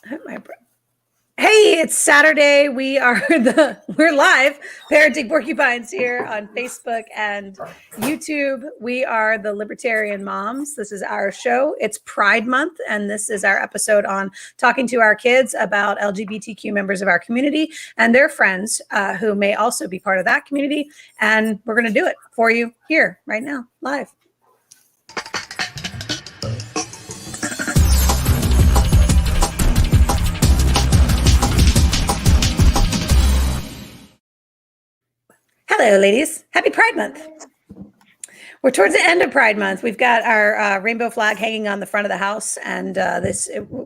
Hey, it's Saturday. We're live parenting porcupines here on Facebook and YouTube. We are the Libertarian Moms. This is our show. It's Pride Month, and this is our episode on talking to our kids about LGBTQ members of our community and their friends who may also be part of that community. And we're going to do it for you here right now, live. Hello, ladies. Happy Pride Month. We're towards the end of Pride Month. We've got our rainbow flag hanging on the front of the house. And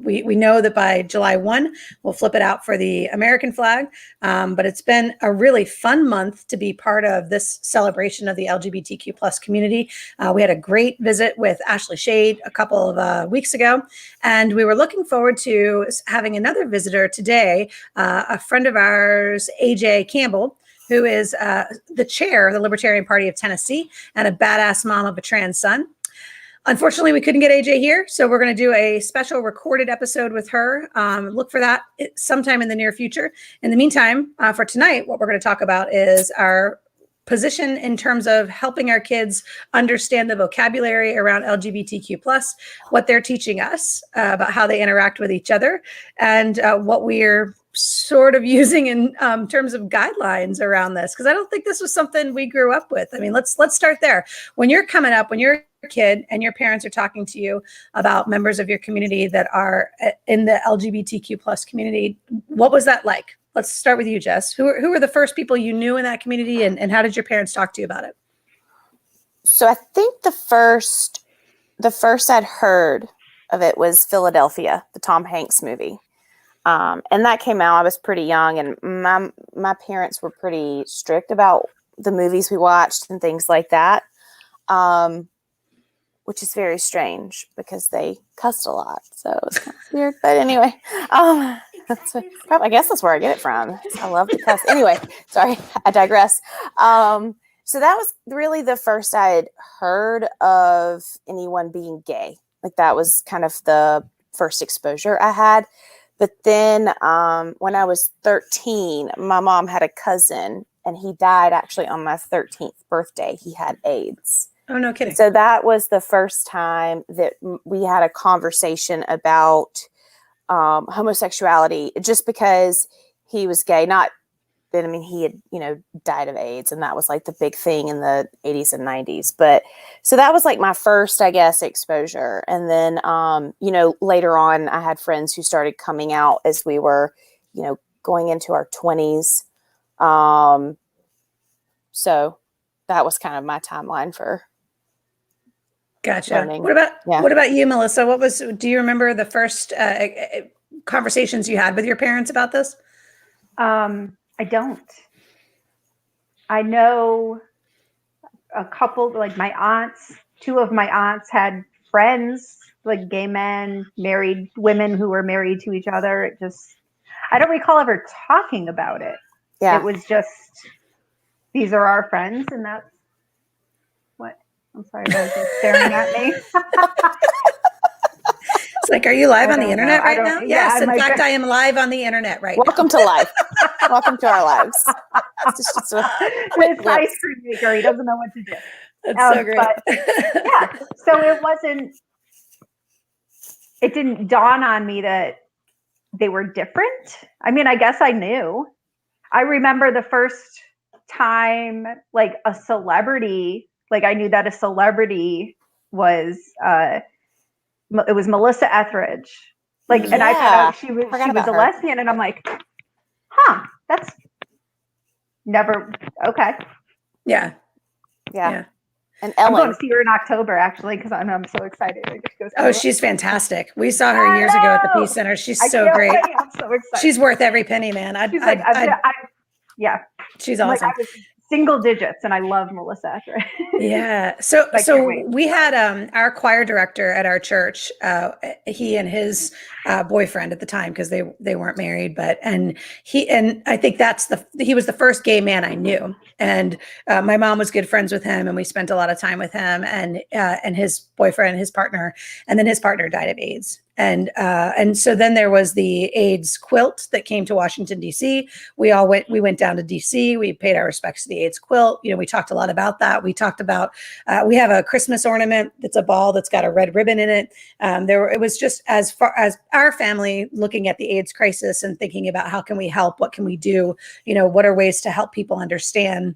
we know that by July 1, we'll flip it out for the American flag. But it's been a really fun month to be part of this celebration of the LGBTQ plus community. We had a great visit with Ashley Shade a couple of weeks ago. And we were looking forward to having another visitor today, a friend of ours, AJ Campbell, who is the chair of the Libertarian Party of Tennessee and a badass mom of a trans son. Unfortunately, we couldn't get AJ here, so we're going to do a special recorded episode with her. Look for that sometime in the near future. In the meantime, for tonight, what we're going to talk about is our position in terms of helping our kids understand the vocabulary around LGBTQ+, what they're teaching us about how they interact with each other, and what we're sort of using in terms of guidelines around this, because I don't think this was something we grew up with. I mean, let's start there. When you're coming up, when you're a kid and your parents are talking to you about members of your community that are in the LGBTQ plus community, what was that like? Let's start with you, Jess. Who were the first people you knew in that community, and how did your parents talk to you about it? So I think the first I'd heard of it was Philadelphia, the Tom Hanks movie. And that came out, I was pretty young, and my parents were pretty strict about the movies we watched and things like that, which is very strange because they cussed a lot. So it was kind of weird. But anyway, I guess that's where I get it from. I love to cuss. Anyway, sorry, I digress. So that was really the first I had heard of anyone being gay. Like that was kind of the first exposure I had. But then when I was 13, my mom had a cousin, and he died actually on my 13th birthday. He had AIDS. Oh, no kidding. So that was the first time that we had a conversation about homosexuality, just because he was gay. He had, died of AIDS, and that was like the big thing in the 80s and 90s. But so that was like my first, I guess, exposure. And then, later on, I had friends who started coming out as we were, going into our 20s. So that was kind of my timeline for. Gotcha. Learning. What about you, Melissa? Do you remember the first conversations you had with your parents about this? I don't. I know a couple, like my aunts, two of my aunts had friends, like gay men, married women who were married to each other. I don't recall ever talking about it. Yeah. It was just, these are our friends, and that's what, I'm sorry, guys are staring at me. It's like, are you live on the internet right now? Yeah, yes, in fact, I am live on the internet right Welcome now. to life. Welcome to our lives. It's ice cream maker. He doesn't know what to do. That's so great. But, yeah, so it didn't dawn on me that they were different. I mean, I guess I knew. I remember the first time, like a celebrity, like I knew that a celebrity was, it was Melissa Etheridge. Like, and I found out she was a lesbian, and I'm like, that's never, okay. Yeah. And Ellen. I'm going to see her in October, actually, because I'm so excited. She's fantastic. We saw her years ago at the Peace Center. She's so great. I'm so excited. She's worth every penny, man. Yeah. She's awesome. I was single digits, and I love Melissa Etheridge. Yeah. So we had our choir director at our church. He and his boyfriend at the time, because they weren't married, but and I think he was the first gay man I knew, and my mom was good friends with him, and we spent a lot of time with him, and his boyfriend, his partner, and then his partner died of AIDS. And so then there was the AIDS quilt that came to Washington, D.C. We went down to D.C. We paid our respects to the AIDS quilt. We talked a lot about that. We talked about, we have a Christmas ornament that's a ball that's got a red ribbon in it. It was just as far as our family looking at the AIDS crisis and thinking about how can we help, what can we do, what are ways to help people understand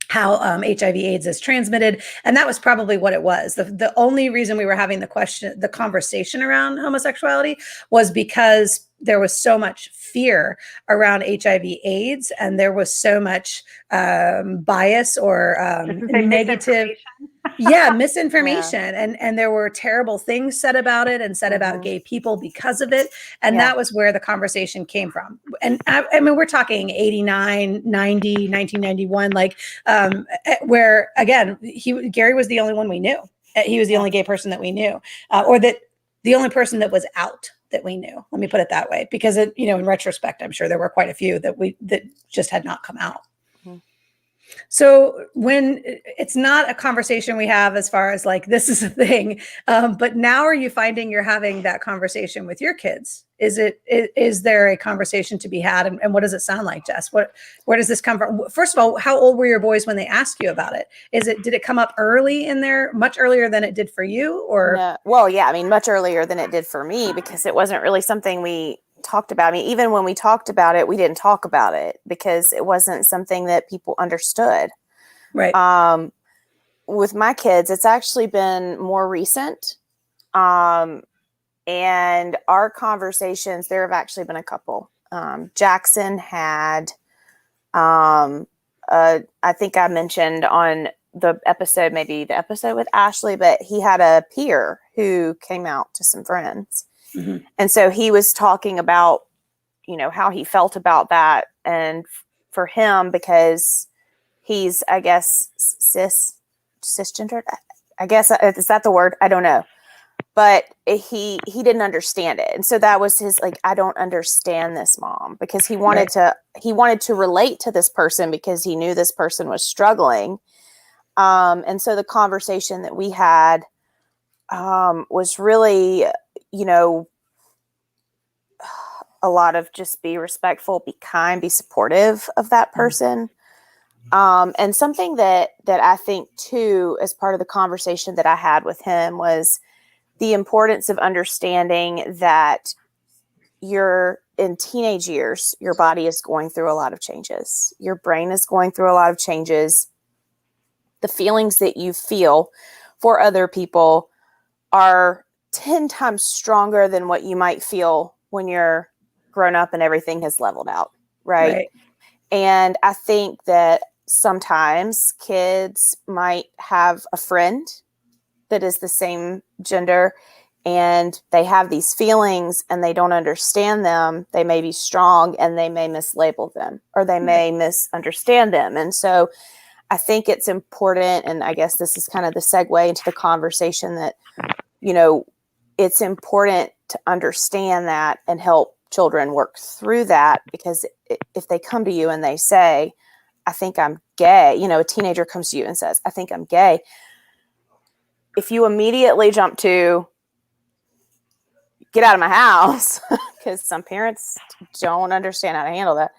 how HIV/AIDS is transmitted. And that was probably what it was. The only reason we were having the conversation around homosexuality was because there was so much fear around HIV/AIDS, and there was so much bias or negative misinformation. And there were terrible things said about it and said about gay people because of it. And that was where the conversation came from. And I mean, we're talking 89, 90, 1991, like where, again, Gary was the only one we knew. He was the only gay person that we knew, or that the only person that was out that we knew. Let me put it that way, because in retrospect, I'm sure there were quite a few that just had not come out. So when it's not a conversation we have as far as like, this is a thing, but now are you finding you're having that conversation with your kids? Is there a conversation to be had? And what does it sound like, Jess? Where does this come from? First of all, how old were your boys when they asked you about it? Did it come up early in there, much earlier than it did for you, or? No. Well, yeah, I mean, much earlier than it did for me, because it wasn't really something we talked about. I mean, even when we talked about it, we didn't talk about it because it wasn't something that people understood. Right. With my kids, it's actually been more recent. And our conversations, there have actually been a couple. Jackson had, I think I mentioned on the episode, maybe the episode with Ashley, but he had a peer who came out to some friends. Mm-hmm. And so he was talking about, how he felt about that. And for him, because he's, I guess, cisgendered, I guess, is that the word? I don't know. But he didn't understand it. And so that was his, like, I don't understand this, Mom, because he wanted to relate to this person because he knew this person was struggling. And so the conversation that we had was really, a lot of just be respectful, be kind, be supportive of that person. And something that I think too, as part of the conversation that I had with him, was the importance of understanding that you're in teenage years, your body is going through a lot of changes. Your brain is going through a lot of changes. The feelings that you feel for other people are 10 times stronger than what you might feel when you're grown up and everything has leveled out. Right. And I think that sometimes kids might have a friend that is the same gender and they have these feelings and they don't understand them. They may be strong and they may mislabel them, or they may misunderstand them. And so I think it's important, and I guess this is kind of the segue into the conversation, that, it's important to understand that and help children work through that, because if they come to you and they say, I think I'm gay, a teenager comes to you and says, I think I'm gay. If you immediately jump to get out of my house, because some parents don't understand how to handle that,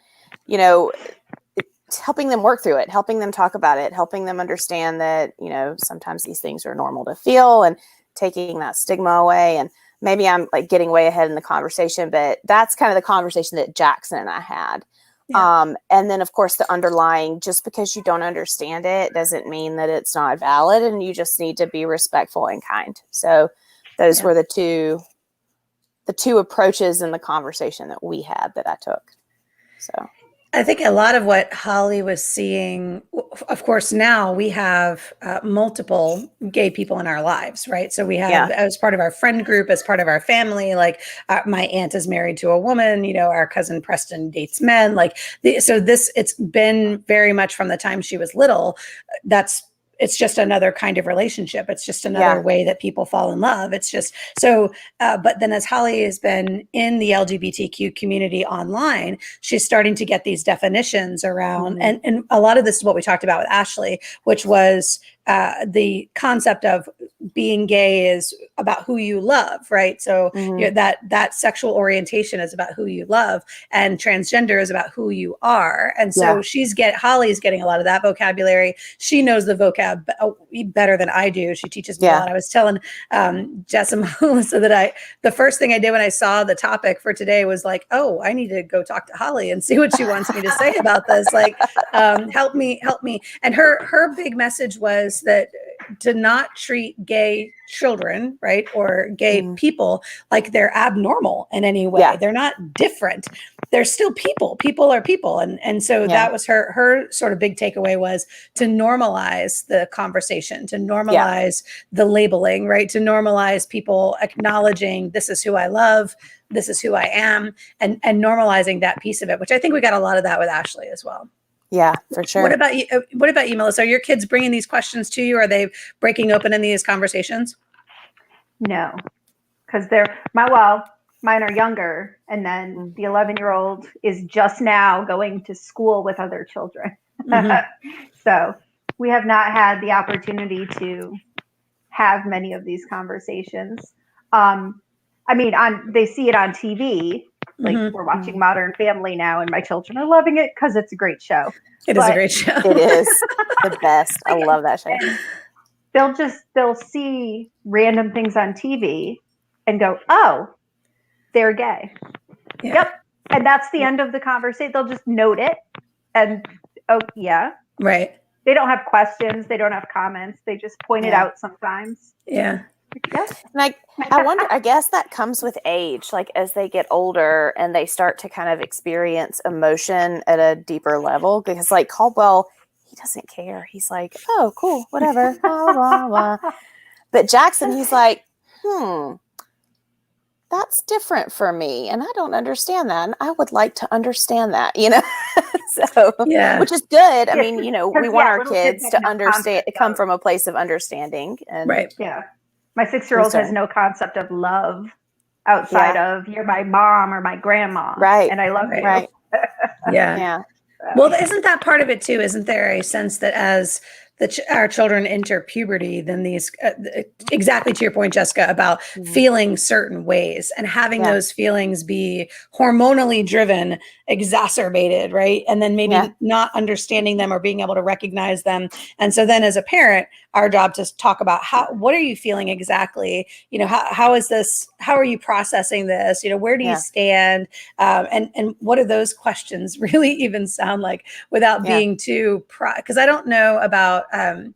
it's helping them work through it, helping them talk about it, helping them understand that, sometimes these things are normal to feel, and taking that stigma away. And maybe I'm like getting way ahead in the conversation, but that's kind of the conversation that Jackson and I had. Yeah. And then of course the underlying, just because you don't understand it doesn't mean that it's not valid, and you just need to be respectful and kind. So those were the two approaches in the conversation that we had that I took. So I think a lot of what Holly was seeing, of course, now we have multiple gay people in our lives, right? So we have, as part of our friend group, as part of our family, like my aunt is married to a woman, our cousin Preston dates men, it's been very much from the time she was little. That's it's just another kind of relationship. It's just another way that people fall in love. It's just so, but then as Holly has been in the LGBTQ community online, she's starting to get these definitions around, and a lot of this is what we talked about with Ashley, which was the concept of being gay is about who you love, right? So that sexual orientation is about who you love, and transgender is about who you are. And so Holly's getting a lot of that vocabulary. She knows the vocab better than I do. She teaches me a lot. I was telling Jess and Melissa that the first thing I did when I saw the topic for today was like, oh, I need to go talk to Holly and see what she wants me to say about this. Like, help me. And her big message was that to not treat gay children, right, or gay people like they're abnormal in any way. They're not different. They're still people. People are people. And so that was her sort of big takeaway, was to normalize the conversation, to normalize the labeling, right? To normalize people acknowledging this is who I love, this is who I am, and normalizing that piece of it, which I think we got a lot of that with Ashley as well. Yeah, for sure. What about you? Melissa? Are your kids bringing these questions to you? Are they breaking open in these conversations? No, because mine are younger, and then the 11-year-old is just now going to school with other children. So we have not had the opportunity to have many of these conversations. I mean, they see it on TV. Like we're watching Modern Family now, and my children are loving it because it's a great show. It is a great show. It is the best. I love that show. They'll see random things on TV and go, oh, they're gay. Yeah. Yep. And that's the end of the conversation. They'll just note it and, oh, yeah. Right. They don't have questions. They don't have comments. They just point it out sometimes. Yeah. Yep. Like, I wonder, I guess that comes with age, like as they get older and they start to kind of experience emotion at a deeper level, because like Caldwell, he doesn't care. He's like, oh, cool, whatever. Blah, blah, blah. But Jackson, he's like, that's different for me. And I don't understand that. And I would like to understand that, So, which is good. I mean, we want our kids to understand, come from a place of understanding. And Yeah. My 6-year-old has no concept of love outside of you're my mom or my grandma. Right. And I love you. Right. Yeah. Well, isn't that part of it too? Isn't there a sense that as our children enter puberty, then these, exactly to your point, Jessica, about feeling certain ways and having those feelings be hormonally driven, exacerbated, right? And then maybe not understanding them or being able to recognize them. And so then as a parent, our job to talk about what are you feeling exactly? How is this, how are you processing this? Where do you stand? And what do those questions really even sound like without being too, because I don't know about, I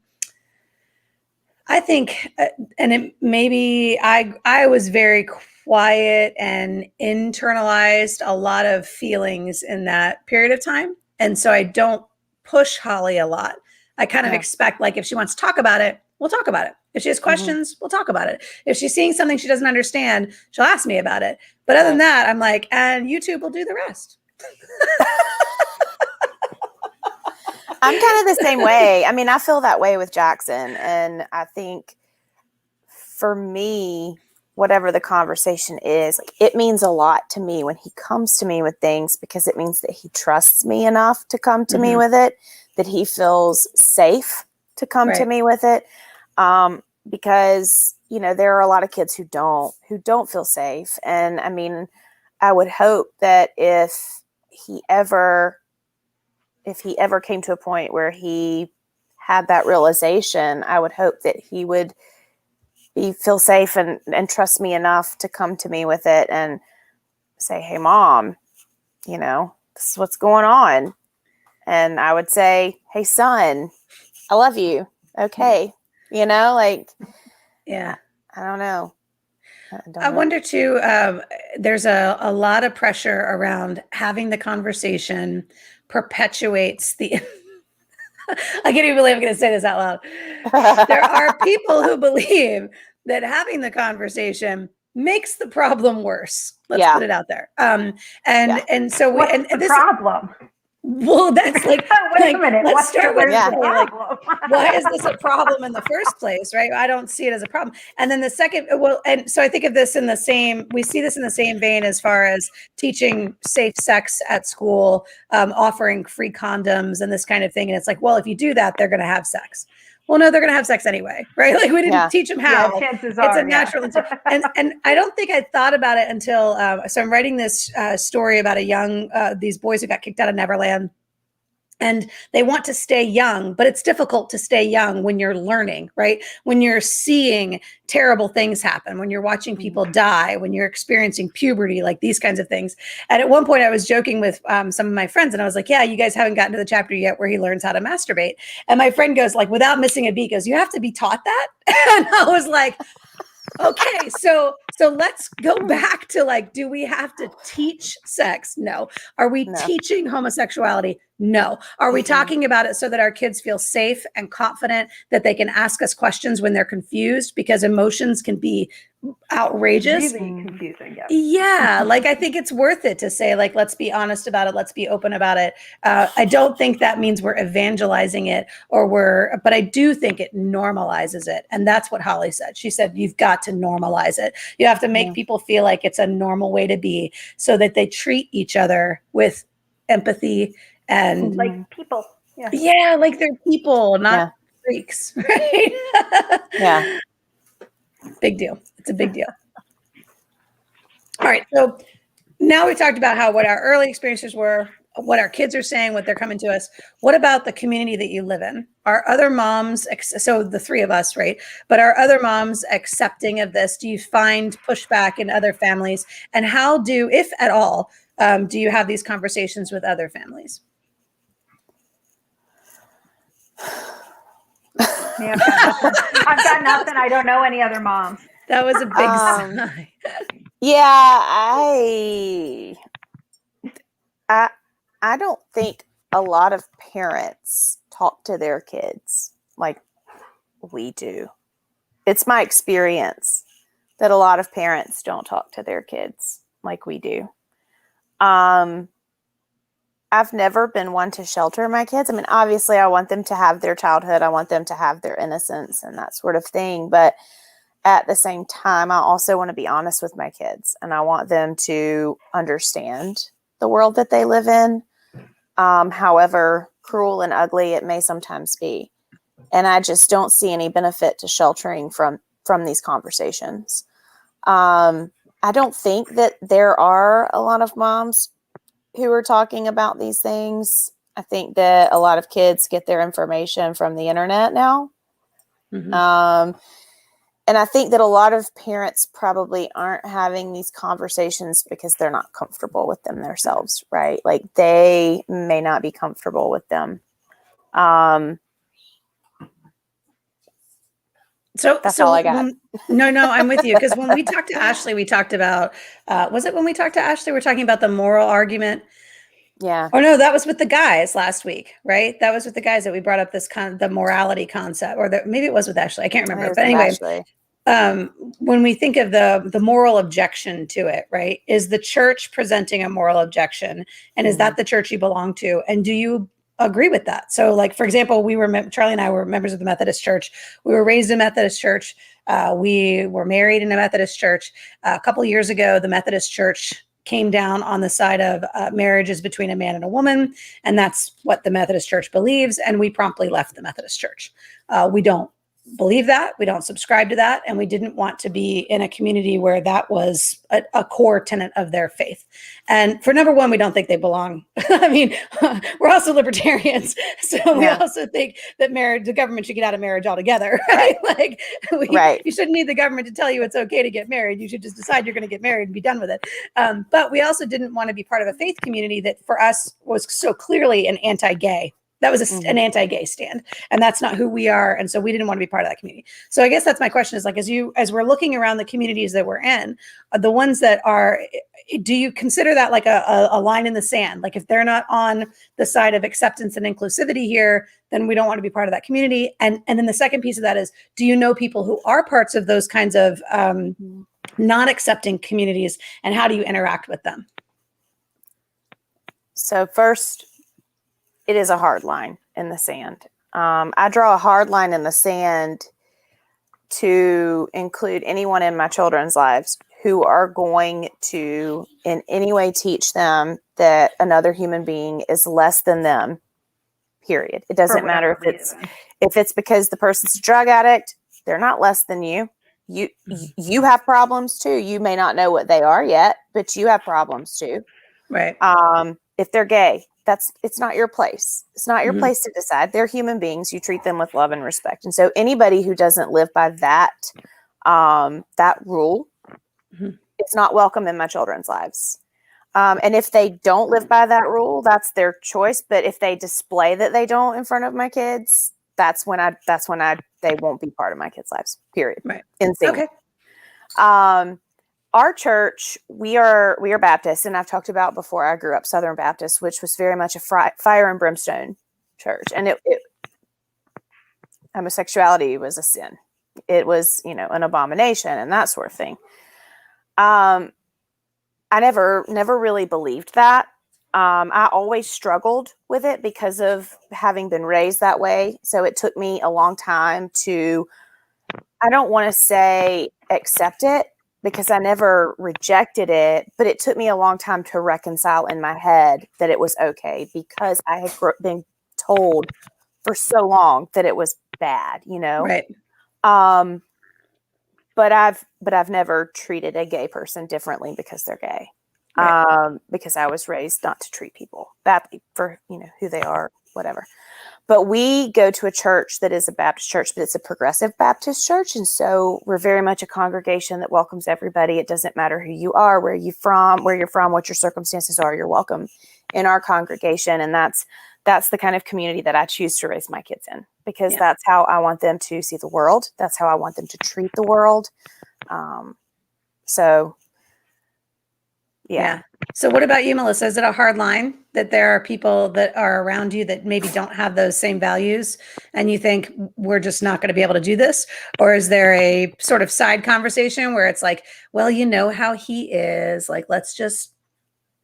think, and maybe I was very quiet and internalized a lot of feelings in that period of time. And so I don't push Holly a lot. I kind of expect, like, if she wants to talk about it, we'll talk about it. If she has questions, we'll talk about it. If she's seeing something she doesn't understand, she'll ask me about it. But other than that, I'm like, and YouTube will do the rest. I'm kind of the same way. I mean, I feel that way with Jackson. And I think for me, whatever the conversation is, like, it means a lot to me when he comes to me with things, because it means that he trusts me enough to come to me with it, that he feels safe to come to me with it. Because, there are a lot of kids who don't feel safe. And I mean, I would hope that if he ever came to a point where he had that realization, I would hope that he would feel safe and trust me enough to come to me with it and say, hey, Mom, this is what's going on. And I would say, hey, son, I love you. Okay. I don't know. I wonder too, there's a lot of pressure around having the conversation perpetuates the, I can't even believe I'm going to say this out loud. There are people who believe that having the conversation makes the problem worse. Let's put it out there. And so what's the this problem? Well, that's like, Wait a minute. let's start with Yeah. like, problem? why is this a problem in the first place, right? I don't see it as a problem. And then the second, well, and so I think of this in the same, we see this in the same vein as far as teaching safe sex at school, offering free condoms and this kind of thing. And it's like, well, if you do that, they're going to have sex. Well, no, they're going to have sex anyway, right? Like we didn't teach them how. Yeah, chances It's are. a natural and I don't think I thought about it until so I'm writing this story about a young these boys who got kicked out of Neverland, and they want to stay young, but it's difficult to stay young when you're learning, right? When you're seeing terrible things happen, when you're watching people die, when you're experiencing puberty, like these kinds of things. And at one point I was joking with some of my friends and I was like, yeah, you guys haven't gotten to the chapter yet where he learns how to masturbate. And my friend goes like, without missing a beat, goes, you have to be taught that? And I was like, okay, so let's go back to like, do we have to teach sex? No. Are we teaching homosexuality? No. Are we talking about it so that our kids feel safe and confident that they can ask us questions when they're confused? Because emotions can be outrageous. Really confusing. Yeah. Yeah, like I think it's worth it to say, like, let's be honest about it. Let's be open about it. I don't think that means we're evangelizing it but I do think it normalizes it. And that's what Holly said. She said, you've got to normalize it. You have to make people feel like it's a normal way to be so that they treat each other with empathy and like people. Yeah. Yeah, like they're people, not freaks, right? Yeah. Big deal. It's a big deal. All right. So now we talked about what our early experiences were, what our kids are saying, what they're coming to us. What about the community that you live in? Are other moms, so the three of us, right? But are other moms accepting of this? Do you find pushback in other families? And how do, if at all, do you have these conversations with other families? Yeah, I've got nothing. I don't know any other moms. That was a big sigh. Yeah, I don't think a lot of parents talk to their kids like we do. It's my experience that a lot of parents don't talk to their kids like we do. I've never been one to shelter my kids. I mean, obviously I want them to have their childhood. I want them to have their innocence and that sort of thing. But at the same time, I also want to be honest with my kids and I want them to understand the world that they live in, however cruel and ugly it may sometimes be. And I just don't see any benefit to sheltering from these conversations. I don't think that there are a lot of moms who are talking about these things. I think that a lot of kids get their information from the internet now. Mm-hmm. And I think that a lot of parents probably aren't having these conversations because they're not comfortable with them themselves, right? Like they may not be comfortable with them. So that's all I got. No, I'm with you. Because when we talked to Ashley, we talked about, was it when we talked to Ashley, we're talking about the moral argument? Yeah. Or no, that was with the guys last week, right? That was with the guys that we brought up the morality concept, or maybe it was with Ashley. I can't remember. But anyway, when we think of the moral objection to it, right? Is the church presenting a moral objection? And is that the church you belong to? And do you agree with that? So like, for example, Charlie and I were members of the Methodist Church. We were raised in Methodist Church. We were married in a Methodist church. A couple of years ago, the Methodist Church came down on the side of marriages between a man and a woman. And that's what the Methodist Church believes. And we promptly left the Methodist Church. We don't believe that. We don't subscribe to that. And we didn't want to be in a community where that was a core tenet of their faith. And for number one, we don't think they belong. I mean, we're also libertarians. So we also think that the government should get out of marriage altogether, right? Like you shouldn't need the government to tell you it's okay to get married. You should just decide you're going to get married and be done with it. But we also didn't want to be part of a faith community that for us was so clearly an anti-gay. That was an anti-gay stand, and that's not who we are. And so we didn't want to be part of that community. So I guess that's my question is like, as we're looking around the communities that we're in, the ones that are, do you consider that like a line in the sand? Like if they're not on the side of acceptance and inclusivity here, then we don't want to be part of that community. And then the second piece of that is, do you know people who are parts of those kinds of non-accepting communities, and how do you interact with them? So first, it is a hard line in the sand. I draw a hard line in the sand to include anyone in my children's lives who are going to in any way teach them that another human being is less than them, period. It doesn't matter if it's because the person's a drug addict, they're not less than you. You have problems too. You may not know what they are yet, but you have problems too. Right. If they're gay, it's not your place. It's not your place to decide. They're human beings. You treat them with love and respect. And so anybody who doesn't live by that rule, it's not welcome in my children's lives. And if they don't live by that rule, that's their choice. But if they display that they don't in front of my kids, that's when they won't be part of my kids' lives. Period. Right. Insane. Okay. Our church, we are Baptist, and I've talked about before. I grew up Southern Baptist, which was very much a fire and brimstone church, and homosexuality was a sin. It was, an abomination and that sort of thing. I never really believed that. I always struggled with it because of having been raised that way. So it took me a long time to, I don't want to say accept it, because I never rejected it, but it took me a long time to reconcile in my head that it was okay, because I had been told for so long that it was bad, Right. But I've never treated a gay person differently because they're gay. Right. Because I was raised not to treat people badly for, who they are, whatever. But we go to a church that is a Baptist church, but it's a progressive Baptist church. And so we're very much a congregation that welcomes everybody. It doesn't matter who you are, where you're from, what your circumstances are, you're welcome in our congregation. And that's the kind of community that I choose to raise my kids in, because that's how I want them to see the world. That's how I want them to treat the world. Yeah. So what about you, Melissa? Is it a hard line that there are people that are around you that maybe don't have those same values, and you think we're just not going to be able to do this? Or is there a sort of side conversation where it's like, well, how he is, like, let's just,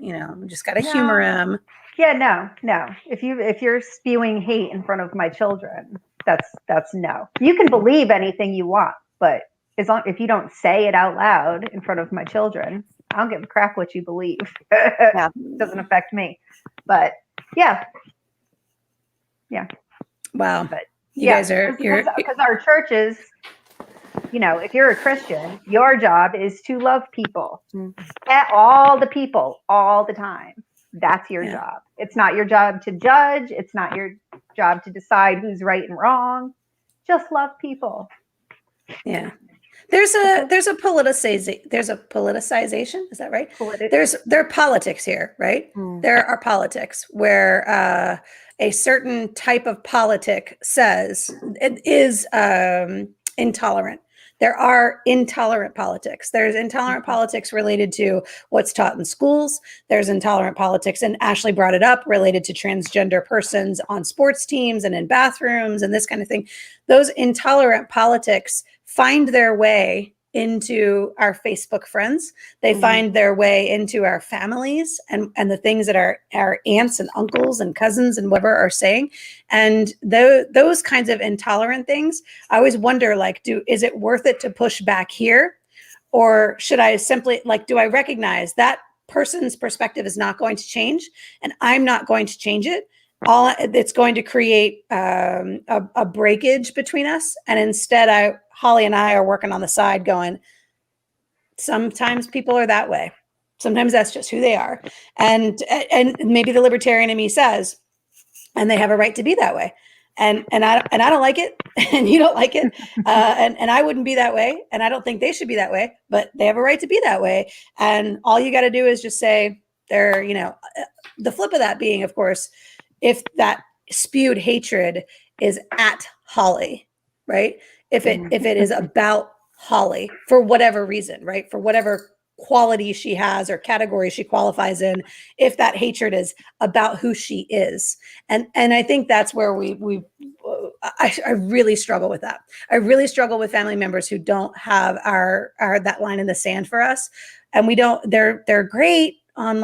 just got to humor him. Yeah, no. If you're spewing hate in front of my children, that's no. You can believe anything you want, but if you don't say it out loud in front of my children, I don't give a crap what you believe. It doesn't affect me. But yeah. Wow. But you guys are because our churches, if you're a Christian, your job is to love people, all the people, all the time. That's your job. It's not your job to judge. It's not your job to decide who's right and wrong. Just love people. Yeah. There's a politicization. Is that right? There are politics here, right? There are politics where a certain type of politic says it is intolerant. There are intolerant politics. There's intolerant politics related to what's taught in schools. There's intolerant politics, and Ashley brought it up, related to transgender persons on sports teams and in bathrooms and this kind of thing. Those intolerant politics find their way into our Facebook friends. They find their way into our families and the things that our aunts and uncles and cousins and whatever are saying. And those kinds of intolerant things, I always wonder, like, is it worth it to push back here? Or should I simply, do I recognize that person's perspective is not going to change and I'm not going to change it? It's going to create a breakage between us. And instead, Holly and I are working on the side going, sometimes people are that way. Sometimes that's just who they are. And maybe the libertarian in me says, and they have a right to be that way. And I don't like it, and you don't like it. And I wouldn't be that way. And I don't think they should be that way, but they have a right to be that way. And all you got to do is just say they're, the flip of that being, of course, if that spewed hatred is at Holly, right? If it is about Holly for whatever reason, right? For whatever quality she has or category she qualifies in, if that hatred is about who she is. And I think that's where I really struggle with that. I really struggle with family members who don't have our that line in the sand for us. And they're great on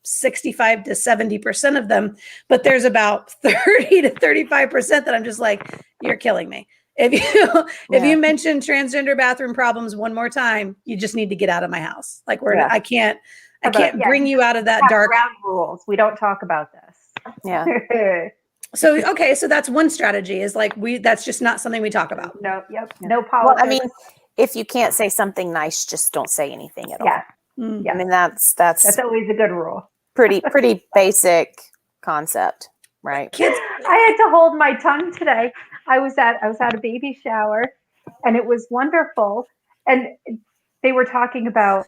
65 to 70% of them, but there's about 30 to 35% that I'm just like, you're killing me. If you mention transgender bathroom problems one more time, you just need to get out of my house. Like I can't bring you out of that dark ground rules. We don't talk about this. Yeah. So, okay. So that's one strategy is like, that's just not something we talk about. No, yep. Yeah. No politics. Well, I mean, if you can't say something nice, just don't say anything at all. Yeah. I mean, that's always a good rule. pretty basic concept, right? Kids. I had to hold my tongue today. I was at a baby shower, and it was wonderful. And they were talking about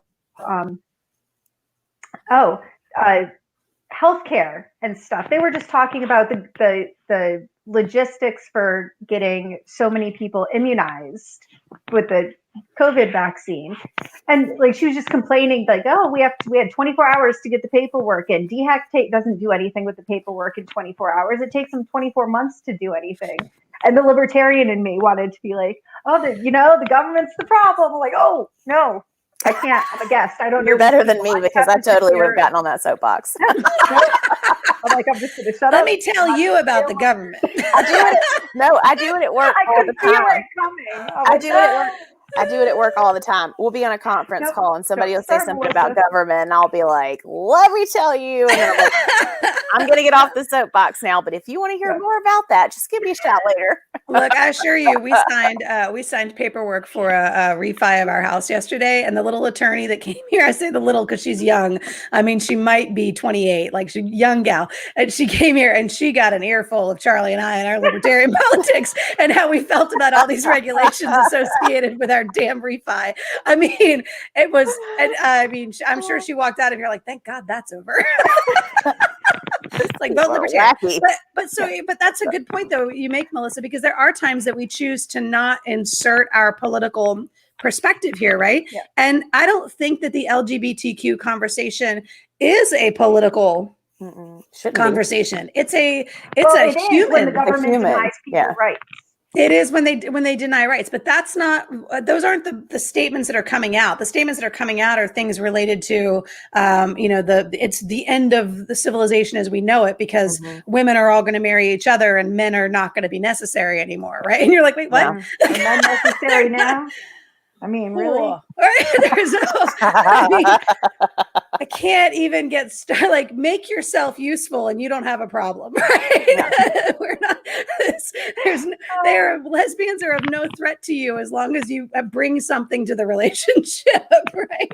healthcare and stuff. They were just talking about the logistics for getting so many people immunized with the COVID vaccine. And like, she was just complaining, like, oh, we had 24 hours to get the paperwork in. DHEC doesn't do anything with the paperwork in 24 hours. It takes them 24 months to do anything. And the libertarian in me wanted to be like, oh, the government's the problem. I'm like, oh, no, I can't. I'm a guest. I don't know. You're better than me because I totally would have gotten on that soapbox. I'm like, I'm just going to shut Let up. me tell you about the government. I do it at work all the feel time. it coming. I do it at work all the time. We'll be on a conference call and somebody will say something about government and I'll be like, let me tell you. And then I'm going to get off the soapbox now, but if you want to hear more about that, just give me a shout later. Look, I assure you, we signed paperwork for a refi of our house yesterday, and the little attorney that came here, I say the little because she's young. I mean, she might be 28, like she's a young gal, and she came here and she got an earful of Charlie and I and our libertarian politics and how we felt about all these regulations associated with our damn refi. I mean, it was, and I mean, I'm sure she walked out of here like, thank God that's over. It's like vote libertarian. But that's a good point though you make, Melissa, because there are times that we choose to not insert our political perspective here, right? Yeah. And I don't think that the LGBTQ conversation is a political conversation. It's a human. When the government denies people's rights. It is when they deny rights, but that's not, those aren't the statements that are coming out. The statements that are coming out are things related to, it's the end of the civilization as we know it, because women are all going to marry each other and men are not going to be necessary anymore. Right. And you're like, wait, what? Are men necessary now? I mean, really? Cool. There's I can't even get started. Like, make yourself useful and you don't have a problem, right? Yeah. We're not, lesbians are of no threat to you as long as you bring something to the relationship, right?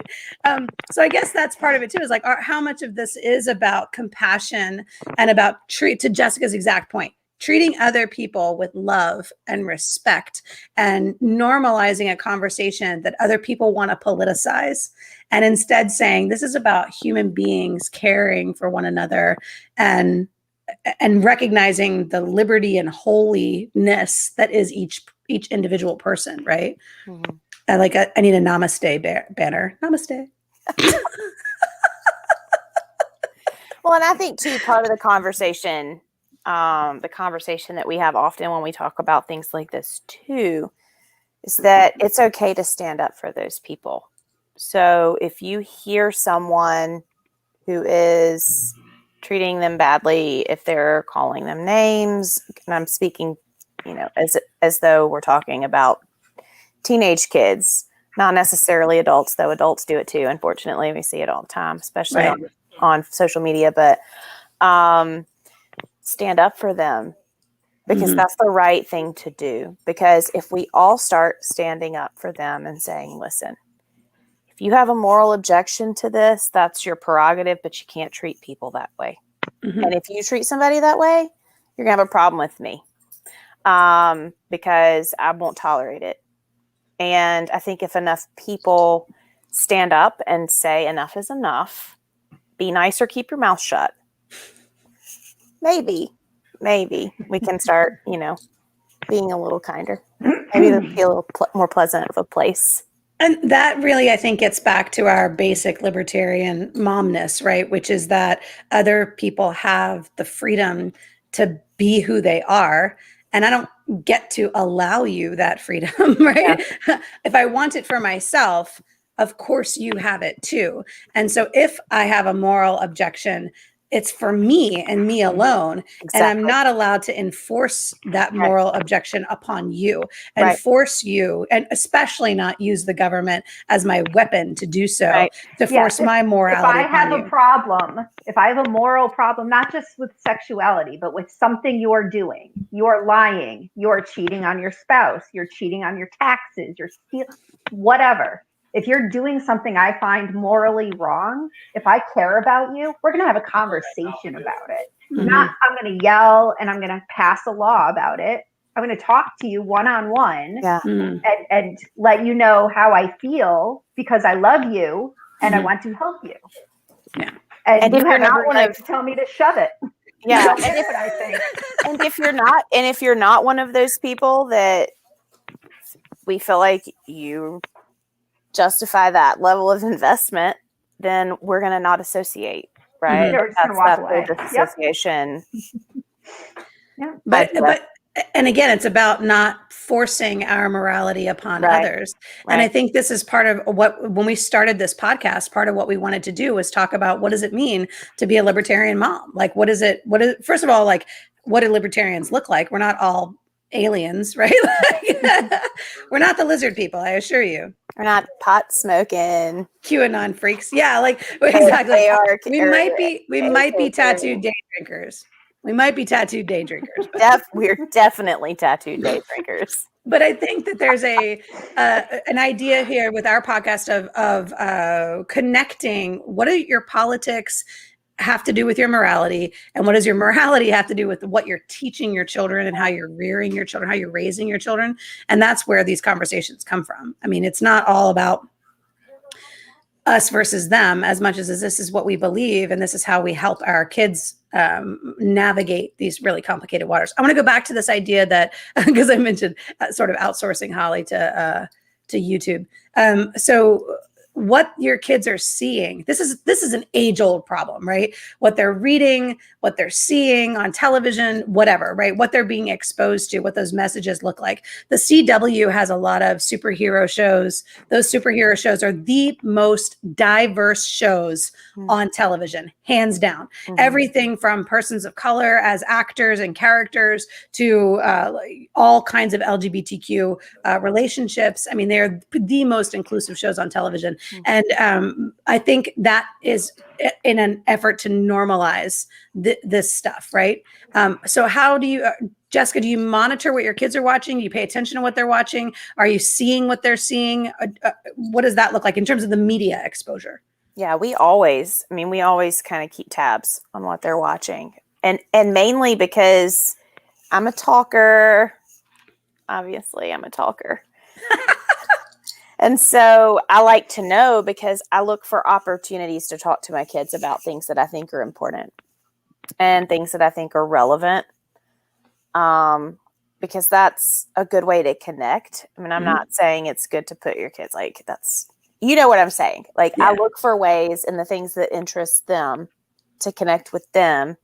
So I guess that's part of it too, is like, how much of this is about compassion and about to Jessica's exact point, treating other people with love and respect and normalizing a conversation that other people want to politicize, and instead saying this is about human beings caring for one another and recognizing the liberty and holiness that is each individual person, right? I need a namaste banner. Namaste. Well, and I think too, part of the conversation that we have often when we talk about things like this too, is that it's okay to stand up for those people. So if you hear someone who is treating them badly, if they're calling them names, and I'm speaking, as though we're talking about teenage kids, not necessarily adults, though adults do it too. Unfortunately, we see it all the time, especially on social media, but, stand up for them, because that's the right thing to do. Because if we all start standing up for them and saying, listen, if you have a moral objection to this, that's your prerogative, but you can't treat people that way. And if you treat somebody that way, you're gonna have a problem with me, because I won't tolerate it. And I think if enough people stand up and say enough is enough, be nice or keep your mouth shut, maybe we can start, being a little kinder. Maybe it'll be a little more pleasant of a place. And that really, I think, gets back to our basic libertarian momness, right? Which is that other people have the freedom to be who they are. And I don't get to allow you that freedom, right? Yeah. If I want it for myself, of course you have it too. And so if I have a moral objection, it's for me and me alone. And I'm not allowed to enforce that moral objection upon you and force you, and especially not use the government as my weapon to do so, to force my morality. If I have a problem, if I have a moral problem, not just with sexuality, but with something you're doing, you're lying, you're cheating on your spouse, you're cheating on your taxes, you're stealing, whatever. If you're doing something I find morally wrong, if I care about you, we're going to have a conversation about it. Not, I'm going to yell and I'm going to pass a law about it. I'm going to talk to you one-on-one and let you know how I feel because I love you and I want to help you. Yeah. And you have every right to tell me to shove it. Yeah. And if you're not one of those people that we feel like you justify that level of investment, then we're going to not associate, right? We're just going to walk away. Disassociation. But and again, it's about not forcing our morality upon others. And I think this is part of what, when we started this podcast, part of what we wanted to do was talk about what does it mean to be a libertarian mom? Like, first of all, like, what do libertarians look like? We're not all aliens, right? We're not the lizard people, I assure you. We're not pot smoking QAnon freaks. Yeah, like exactly. We might be tattooed day drinkers. We might be tattooed day drinkers. We're definitely tattooed day drinkers. But I think that there's an idea here with our podcast of connecting. What do your politics have to do with your morality, and what does your morality have to do with what you're teaching your children and how you're rearing your children, how you're raising your children? And that's where these conversations come from. I mean, it's not all about us versus them as much as this is what we believe, and this is how we help our kids navigate these really complicated waters. I want to go back to this idea that, because I mentioned sort of outsourcing Holly to YouTube. So what your kids are seeing, this is an age-old problem, right? What they're reading, what they're seeing on television, whatever, right? What they're being exposed to, what those messages look like. The CW has a lot of superhero shows. Those superhero shows are the most diverse shows on television, hands down. Everything from persons of color as actors and characters to all kinds of LGBTQ relationships. I mean, they're the most inclusive shows on television. And I think that is in an effort to normalize this stuff, right? So how do you, Jessica, do you monitor what your kids are watching? Do you pay attention to what they're watching? Are you seeing what they're seeing? What does that look like in terms of the media exposure? Yeah, we always kind of keep tabs on what they're watching. And mainly because I'm a talker. Obviously, I'm a talker. And so I like to know because I look for opportunities to talk to my kids about things that I think are important and things that I think are relevant. Because that's a good way to connect. I mean, I'm not saying it's good to put your kids like that's, you know what I'm saying? Like I look for ways in the things that interest them to connect with them,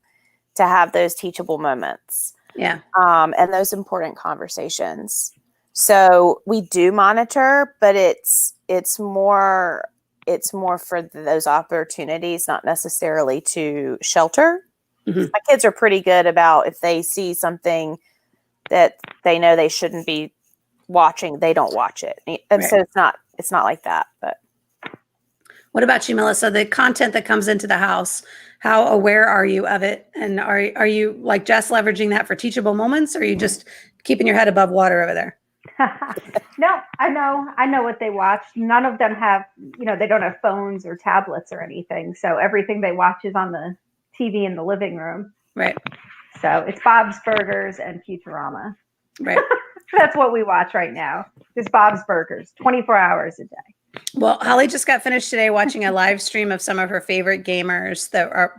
to have those teachable moments. Yeah. And those important conversations. So we do monitor, but it's more for those opportunities, not necessarily to shelter. My kids are pretty good about if they see something that they know they shouldn't be watching, they don't watch it. And so it's not like that. But what about you, Melissa? The content that comes into the house, how aware are you of it? And are you like Jess leveraging that for teachable moments, or are you just keeping your head above water over there? No, I know what they watch. None of them have, they don't have phones or tablets or anything. So everything they watch is on the TV in the living room. Right. So it's Bob's Burgers and Futurama. Right. That's what we watch right now. Is Bob's Burgers, 24 hours a day. Well, Holly just got finished today watching a live stream of some of her favorite gamers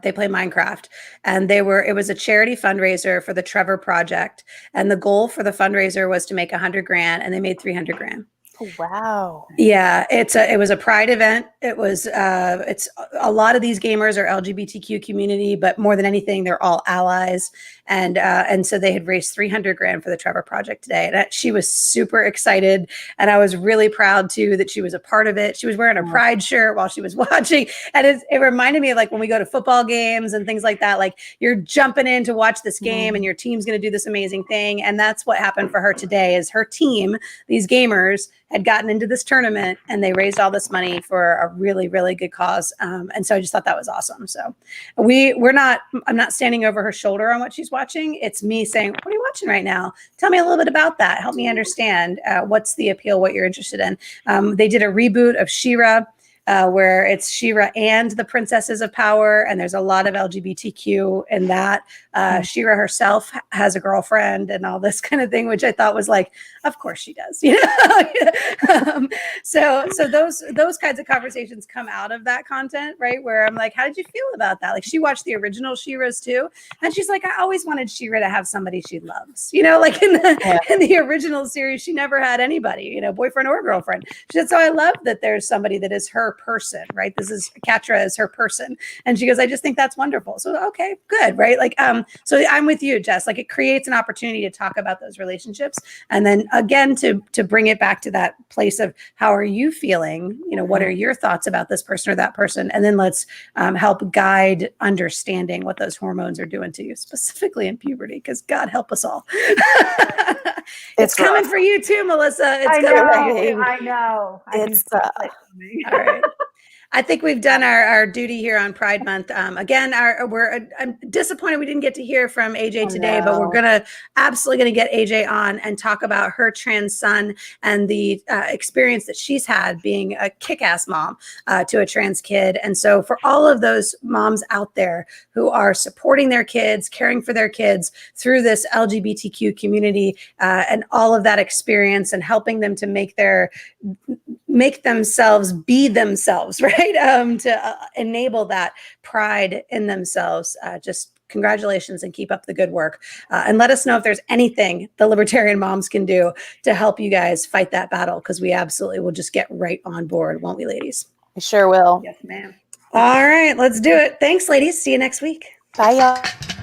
they play Minecraft, and it was a charity fundraiser for the Trevor Project, and the goal for the fundraiser was to make $100,000, and they made $300,000. Oh, wow. Yeah, it was a pride event. It was it's a lot of these gamers are LGBTQ community, but more than anything, they're all allies. And so they had raised 300 grand for the Trevor Project today. And she was super excited, and I was really proud too that she was a part of it. She was wearing a pride shirt while she was watching, and it reminded me of like when we go to football games and things like that. Like you're jumping in to watch this game, and your team's going to do this amazing thing. And that's what happened for her today. Is her team, these gamers, had gotten into this tournament, and they raised all this money for a really, really good cause. And so I just thought that was awesome. So I'm not standing over her shoulder on what she's watching. It's me saying, what are you watching right now? Tell me a little bit about that. Help me understand what's the appeal, what you're interested in. They did a reboot of She-Ra, where it's She-Ra and the Princesses of Power, and there's a lot of LGBTQ in that. She-Ra herself has a girlfriend and all this kind of thing, which I thought was like, of course she does, you know. So those kinds of conversations come out of that content, right? Where I'm like, how did you feel about that? Like she watched the original She-Ra's too, and she's like, I always wanted She-Ra to have somebody she loves, you know, like in the original series, she never had anybody, you know, boyfriend or girlfriend. She said, so I love that there's somebody that is her person, right? This is Katra is her person. And she goes, I just think that's wonderful. So, okay, good. Right. Like, so I'm with you, Jess, like it creates an opportunity to talk about those relationships. And then again, to bring it back to that place of how are you feeling? You know, what are your thoughts about this person or that person? And then let's help guide understanding what those hormones are doing to you, specifically in puberty, because God help us all. It's coming for you too, Melissa. It's I know. It's all right. I think we've done our duty here on Pride Month. Again, I'm disappointed we didn't get to hear from AJ today, but we're absolutely gonna get AJ on and talk about her trans son and the experience that she's had being a kick-ass mom to a trans kid. And so for all of those moms out there who are supporting their kids, caring for their kids through this LGBTQ community and all of that experience and helping them to make themselves be themselves, right? To enable that pride in themselves. Just congratulations and keep up the good work. And let us know if there's anything the libertarian moms can do to help you guys fight that battle, because we absolutely will just get right on board, won't we, ladies? I sure will. Yes, ma'am. All right, let's do it. Thanks, ladies. See you next week. Bye, y'all.